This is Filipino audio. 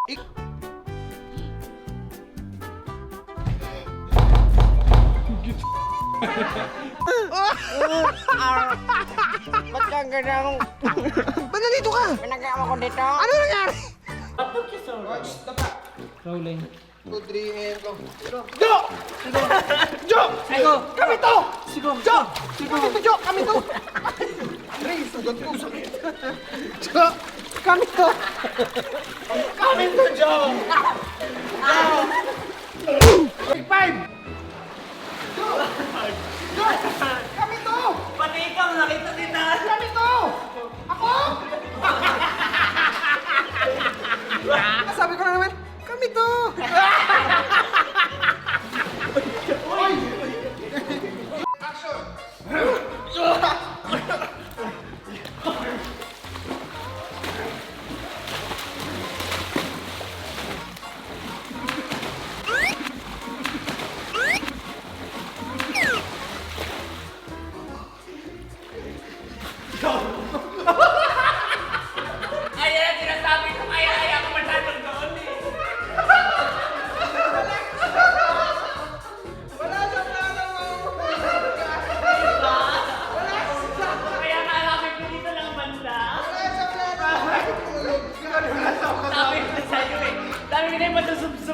Ba't ka ganang... Ba't nandito ka? Pinagkama ko dito? Ano nangyari? Rolling. 2, 3, and go. Jo! Jo! Sigo! Kami to! Sigo! Jo! Kami to, Jo! Kami to! Aray, sugat ko, sakit. Jo! Kami to! Kami to, Jo! Big five! Jo! Jo! Kami to! Pati ikaw nakita din na. Kami to! Ako! Sabi ko na naman, kami to! Ayan, sinasabi ko kaya ako masyadong doon eh. Kaya naalapit ko dito lang banda. Sabi ko sa'yo eh. Dami ko na yung matusubsob